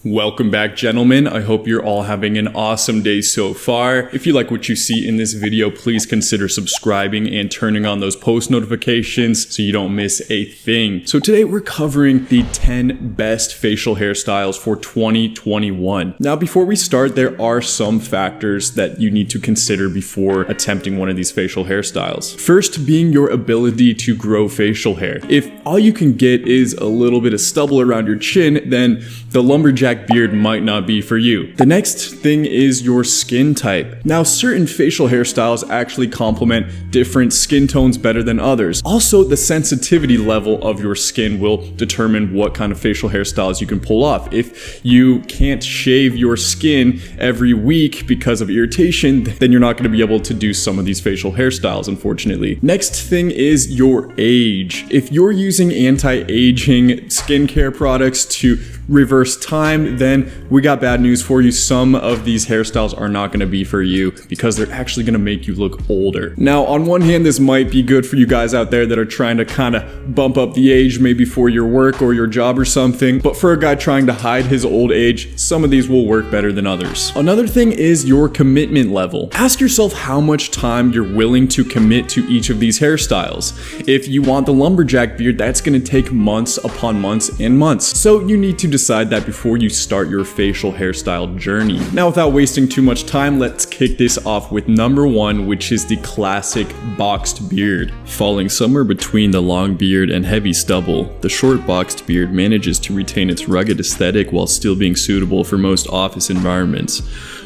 Welcome back, gentlemen. I hope you're all having an awesome day so far. If you like what you see in this video, please consider subscribing and turning on those post notifications so you don't miss a thing. So today we're covering the 10 best facial hairstyles for 2021. Now, before we start, there are some factors that you need to consider before attempting one of these facial hairstyles. First being your ability to grow facial hair. If all you can get is a little bit of stubble around your chin, then the Lumberjack Beard might not be for you. The next thing is your skin type. Now, certain facial hairstyles actually complement different skin tones better than others. Also, the sensitivity level of your skin will determine what kind of facial hairstyles you can pull off. If you can't shave your skin every week because of irritation, then you're not going to be able to do some of these facial hairstyles, unfortunately. Next thing is your age. If you're using anti-aging skincare products to reverse time, then we got bad news for you. Some of these hairstyles are not going to be for you because they're actually going to make you look older. Now, on one hand, this might be good for you guys out there that are trying to kind of bump up the age maybe for your work or your job or something, but for a guy trying to hide his old age, some of these will work better than others. Another thing is your commitment level. Ask yourself how much time you're willing to commit to each of these hairstyles. If you want the Lumberjack beard, that's going to take months upon months and months. So you need to decide that before you start your facial hairstyle journey. Now, without wasting too much time, let's kick this off with number one, which is the classic boxed beard. Falling somewhere between the long beard and heavy stubble, the short boxed beard manages to retain its rugged aesthetic while still being suitable for most office environments.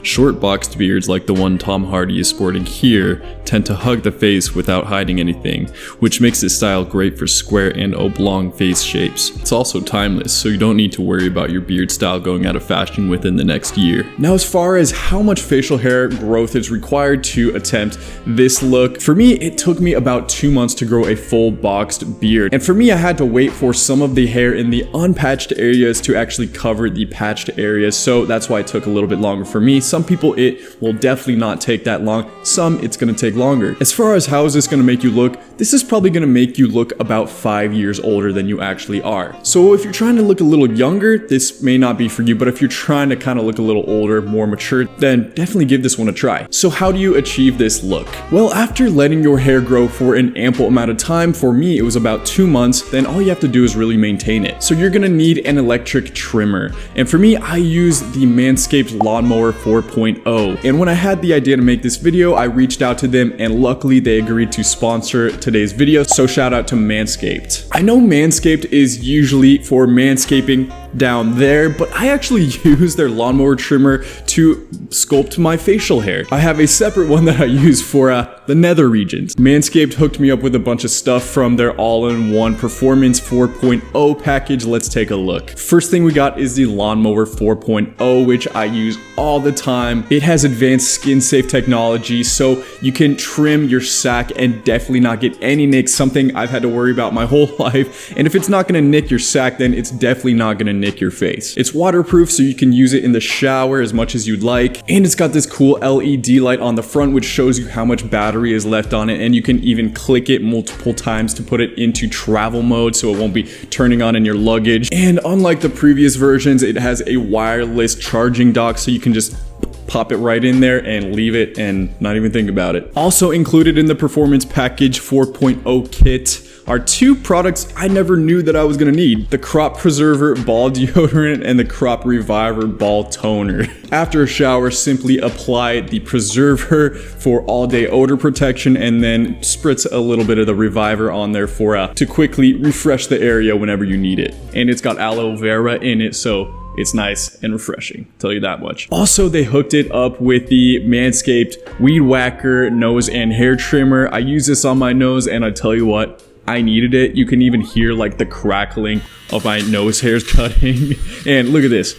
Short boxed beards like the one Tom Hardy is sporting here tend to hug the face without hiding anything, which makes this style great for square and oblong face shapes. It's also timeless, so you don't need to worry about your beard style going out of fashion within the next year. Now, as far as how much facial hair growth is required to attempt this look, for me, it took me about 2 months to grow a full boxed beard. And for me, I had to wait for some of the hair in the unpatched areas to actually cover the patched areas, so that's why it took a little bit longer for me. Some people, it will definitely not take that long. Some, it's going to take longer. As far as how is this going to make you look, this is probably going to make you look about 5 years older than you actually are. So if you're trying to look a little younger, this may not be for you, but if you're trying to kind of look a little older, more mature, then definitely give this one a try. So how do you achieve this look? Well, after letting your hair grow for an ample amount of time, for me, it was about 2 months, then all you have to do is really maintain it. So you're going to need an electric trimmer. And for me, I use the Manscaped Lawnmower 4.0. And when I had the idea to make this video, I reached out to them and luckily they agreed to sponsor today's video. So shout out to Manscaped. I know Manscaped is usually for manscaping down there, but I actually use their lawnmower trimmer to sculpt my facial hair. I have a separate one that I use for the nether regions. Manscaped hooked me up with a bunch of stuff from their all-in-one Performance 4.0 package. Let's take a look. First thing we got is the Lawnmower 4.0, which I use all the time. It has advanced skin-safe technology, so you can trim your sack and definitely not get any nicks, something I've had to worry about my whole life. And if it's not gonna nick your sack, then it's definitely not gonna nick your face. It's waterproof, so you can use it in the shower as much as you'd like. And it's got this cool LED light on the front, which shows you how much battery is left on it. And you can even click it multiple times to put it into travel mode, so it won't be turning on in your luggage. And unlike the previous versions, it has a wireless charging dock, so you can just pop it right in there and leave it and not even think about it. Also included in the Performance Package 4.0 kit are two products I never knew that I was gonna need: the Crop Preserver Ball Deodorant and the Crop Reviver Ball Toner. After a shower, simply apply the preserver for all-day odor protection and then spritz a little bit of the Reviver on there for to quickly refresh the area whenever you need it. And it's got aloe vera in it, so it's nice and refreshing, tell you that much. Also, they hooked it up with the Manscaped Weed Whacker nose and hair trimmer. I use this on my nose and I tell you what, I needed it. You can even hear like the crackling of my nose hairs cutting. And look at this.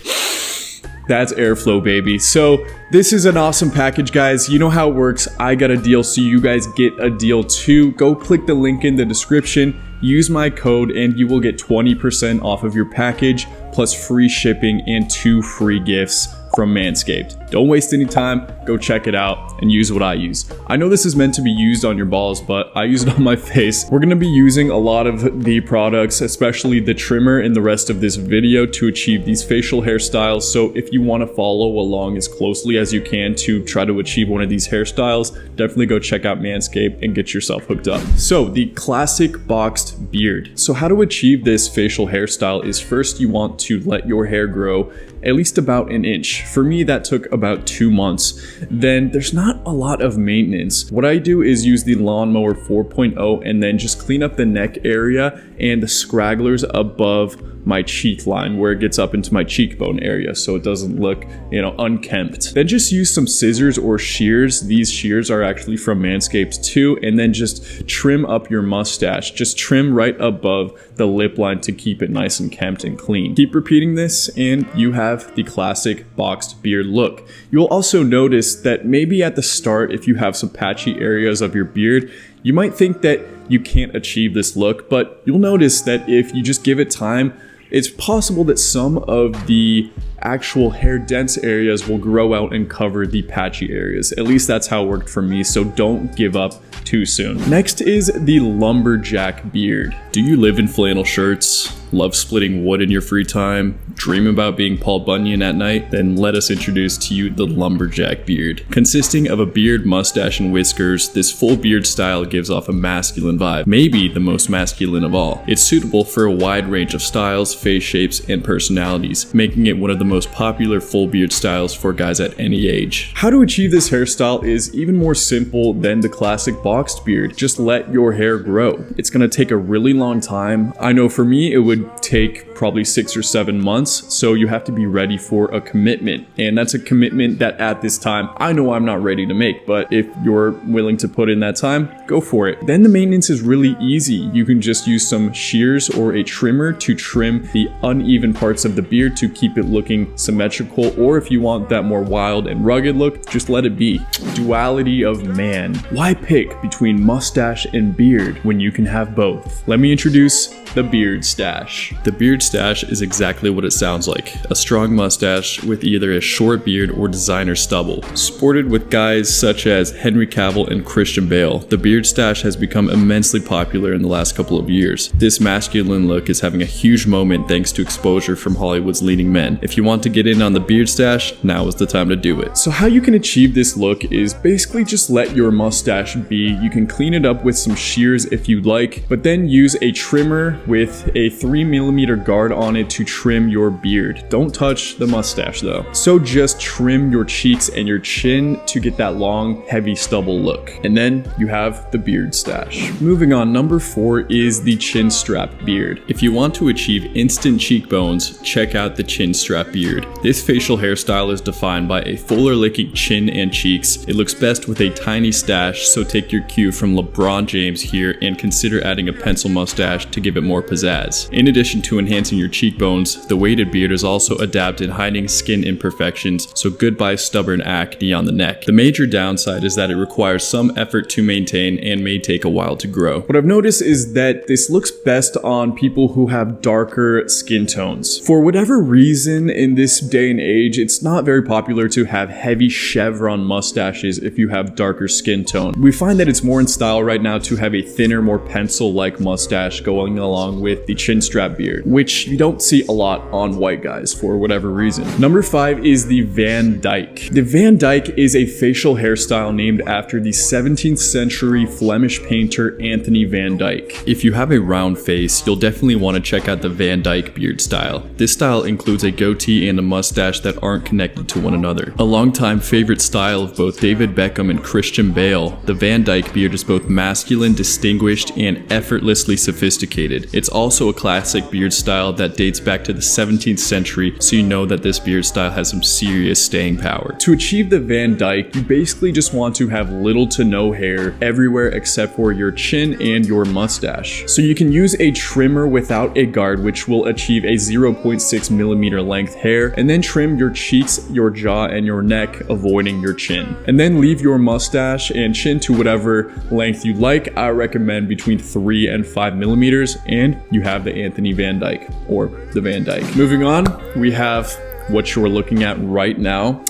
That's airflow, baby. So this is an awesome package, guys. You know how it works. I got a deal, so you guys get a deal too. Go click the link in the description, use my code, and you will get 20% off of your package, plus free shipping and 2 free gifts from Manscaped. Don't waste any time, go check it out and use what I use. I know this is meant to be used on your balls, but I use it on my face. We're gonna be using a lot of the products, especially the trimmer in the rest of this video to achieve these facial hairstyles. So if you wanna follow along as closely as you can to try to achieve one of these hairstyles, definitely go check out Manscaped and get yourself hooked up. So the classic boxed beard. So how to achieve this facial hairstyle is first you want to let your hair grow at least about an inch. For me, that took about 2 months. Then there's not a lot of maintenance. What I do is use the Lawnmower 4.0 and then just clean up the neck area and the scragglers above my cheek line where it gets up into my cheekbone area so it doesn't look, unkempt. Then just use some scissors or shears. These shears are actually from Manscaped too, and then just trim up your mustache. Just trim right above the lip line to keep it nice and kempt and clean. Keep repeating this and you have the classic boxed beard look. You'll also notice that maybe at the start, if you have some patchy areas of your beard, you might think that you can't achieve this look, but you'll notice that if you just give it time, it's possible that some of the actual hair dense areas will grow out and cover the patchy areas. At least that's how it worked for me, so don't give up too soon. Next is the Lumberjack Beard. Do you live in flannel shirts? Love splitting wood in your free time? Dream about being Paul Bunyan at night? Then let us introduce to you the Lumberjack Beard. Consisting of a beard, mustache, and whiskers, this full beard style gives off a masculine vibe, maybe the most masculine of all. It's suitable for a wide range of styles, face shapes, and personalities, making it one of the most popular full beard styles for guys at any age. How to achieve this hairstyle is even more simple than the classic boxed beard. Just let your hair grow. It's gonna take a really long time. I know for me, it would take probably 6 or 7 months, so you have to be ready for a commitment, and that's a commitment that at this time I know I'm not ready to make, but if you're willing to put in that time, go for it. Then the maintenance is really easy. You can just use some shears or a trimmer to trim the uneven parts of the beard to keep it looking symmetrical, or if you want that more wild and rugged look, just let it be. Duality of man. Why pick between mustache and beard when you can have both? Let me introduce the beard stash. The beard stash is exactly what it sounds like. A strong mustache with either a short beard or designer stubble. Sported with guys such as Henry Cavill and Christian Bale, the beard stash has become immensely popular in the last couple of years. This masculine look is having a huge moment thanks to exposure from Hollywood's leading men. If you want to get in on the beard stash, now is the time to do it. So how you can achieve this look is basically just let your mustache be. You can clean it up with some shears if you'd like, but then use a trimmer with a 3mm guard on it to trim your beard. Don't touch the mustache though. So just trim your cheeks and your chin to get that long, heavy stubble look. And then you have the beard stash. Moving on, number 4 is the Chinstrap Beard. If you want to achieve instant cheekbones, check out the Chinstrap Beard. This facial hairstyle is defined by a fuller looking chin and cheeks. It looks best with a tiny stash, so take your cue from LeBron James here and consider adding a pencil mustache to give it more pizzazz. In addition to enhancing your cheekbones, the weighted beard is also adapted hiding skin imperfections, so goodbye stubborn acne on the neck. The major downside is that it requires some effort to maintain and may take a while to grow. What I've noticed is that this looks best on people who have darker skin tones. For whatever reason, in this day and age, it's not very popular to have heavy chevron mustaches if you have darker skin tone. We find that it's more in style right now to have a thinner, more pencil-like mustache going along with the Chinstrap Beard, which you don't see a lot on white guys for whatever reason. Number 5 is the Van Dyke. The Van Dyke is a facial hairstyle named after the 17th century Flemish painter Anthony Van Dyke. If you have a round face, you'll definitely want to check out the Van Dyke beard style. This style includes a goatee and a mustache that aren't connected to one another. A longtime favorite style of both David Beckham and Christian Bale, the Van Dyke beard is both masculine, distinguished, and effortlessly sophisticated. It's also a classic beard style that dates back to the 17th century, so you know that this beard style has some serious staying power. To achieve the Van Dyke, you basically just want to have little to no hair everywhere except for your chin and your mustache. So you can use a trimmer without a guard, which will achieve a 0.6mm length hair, and then trim your cheeks, your jaw, and your neck, avoiding your chin. And then leave your mustache and chin to whatever length you like. I recommend between 3 and 5mm, and you have the Anthony Van Dyke, or the Van Dyke. Moving on, we have what you're looking at right now.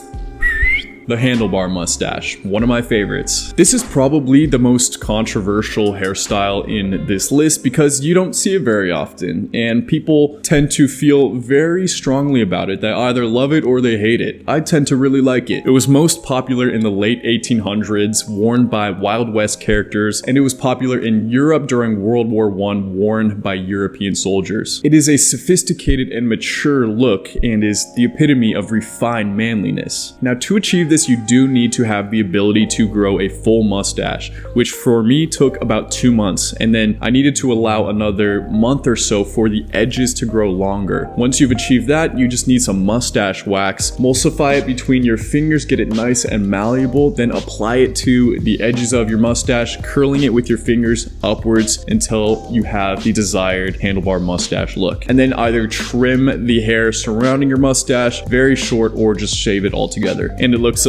The handlebar mustache, one of my favorites. This is probably the most controversial hairstyle in this list because you don't see it very often, and people tend to feel very strongly about it. They either love it or they hate it. I tend to really like it. It was most popular in the late 1800s, worn by Wild West characters, and it was popular in Europe during World War I, worn by European soldiers. It is a sophisticated and mature look and is the epitome of refined manliness. Now, to achieve this, you do need to have the ability to grow a full mustache, which for me took about 2 months, and then I needed to allow another month or so for the edges to grow longer. Once you've achieved that, you just need some mustache wax, emulsify it between your fingers, get it nice and malleable, then apply it to the edges of your mustache, curling it with your fingers upwards until you have the desired handlebar mustache look. And then either trim the hair surrounding your mustache very short or just shave it altogether. And it looks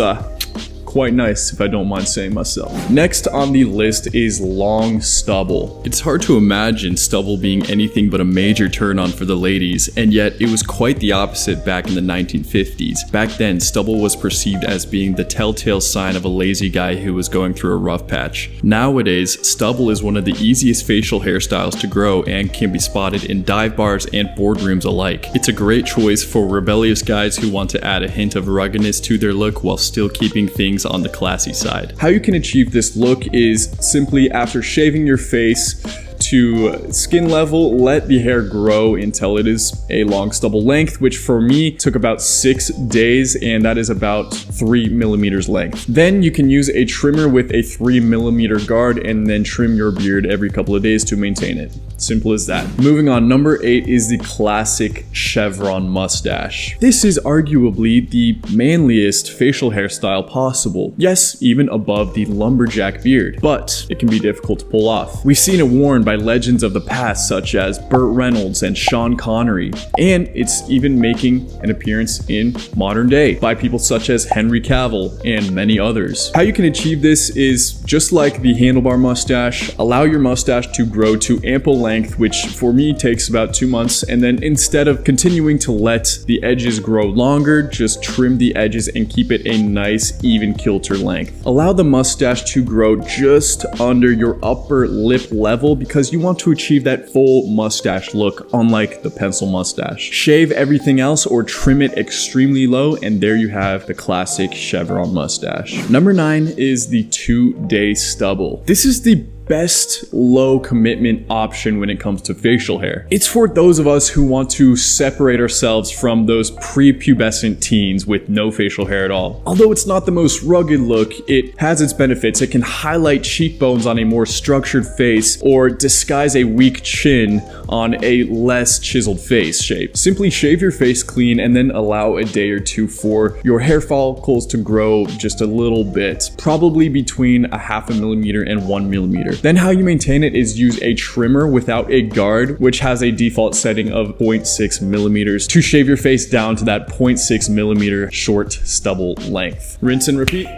quite nice, if I don't mind saying myself. Next on the list is long stubble. It's hard to imagine stubble being anything but a major turn on for the ladies, and yet it was quite the opposite back in the 1950s. Back then, stubble was perceived as being the telltale sign of a lazy guy who was going through a rough patch. Nowadays, stubble is one of the easiest facial hairstyles to grow and can be spotted in dive bars and boardrooms alike. It's a great choice for rebellious guys who want to add a hint of ruggedness to their look while still keeping things on the classy side. How you can achieve this look is simply after shaving your face to skin level, let the hair grow until it is a long stubble length, which for me took about 6 days, and that is about 3 millimeters length. Then you can use a trimmer with a 3 millimeter guard and then trim your beard every couple of days to maintain it. Simple as that. Moving on, number 8 is the classic chevron mustache. This is arguably the manliest facial hairstyle possible. Yes, even above the lumberjack beard, but it can be difficult to pull off. We've seen it worn by legends of the past such as Burt Reynolds and Sean Connery, and it's even making an appearance in modern day by people such as Henry Cavill and many others. How you can achieve this is just like the handlebar mustache, allow your mustache to grow to ample length, which for me takes about 2 months, and then instead of continuing to let the edges grow longer, just trim the edges and keep it a nice even kilter length. Allow the mustache to grow just under your upper lip level because you want to achieve that full mustache look, unlike the pencil mustache. Shave everything else or trim it extremely low, and there you have the classic chevron mustache. Number 9 is the 2-day stubble. This is the best low commitment option when it comes to facial hair. It's for those of us who want to separate ourselves from those prepubescent teens with no facial hair at all. Although it's not the most rugged look, it has its benefits. It can highlight cheekbones on a more structured face or disguise a weak chin on a less chiseled face shape. Simply shave your face clean and then allow a day or two for your hair follicles to grow just a little bit, probably between a 0.5 millimeter and 1 millimeter. Then how you maintain it is use a trimmer without a guard, which has a default setting of 0.6 millimeters to shave your face down to that 0.6 millimeter short stubble length. Rinse and repeat,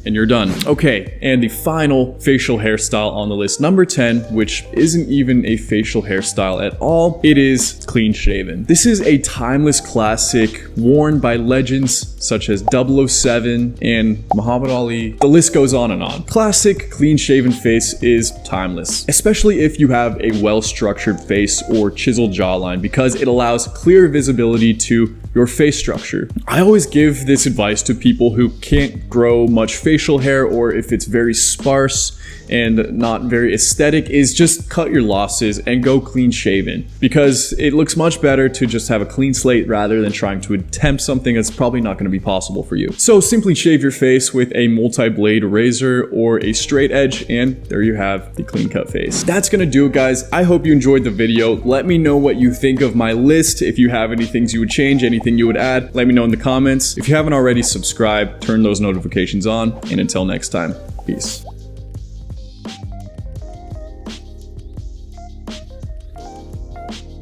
and you're done. Okay, and the final facial hairstyle on the list, number 10, which isn't even a facial hairstyle at all, it is clean shaven. This is a timeless classic worn by legends such as 007 and Muhammad Ali. The list goes on and on. Classic clean shaven face is timeless, especially if you have a well-structured face or chiseled jawline, because it allows clear visibility to your face structure. I always give this advice to people who can't grow much facial hair, or if it's very sparse and not very aesthetic, is just cut your losses and go clean shaven, because it looks much better to just have a clean slate rather than trying to attempt something that's probably not going to be possible for you. So simply shave your face with a multi-blade razor or a straight edge, and there you have the clean cut face. That's going to do it, guys. I hope you enjoyed the video. Let me know what you think of my list. If you have any things you would change, anything you would add, let me know in the comments. If you haven't already, subscribe, turn those notifications on, and until next time, peace.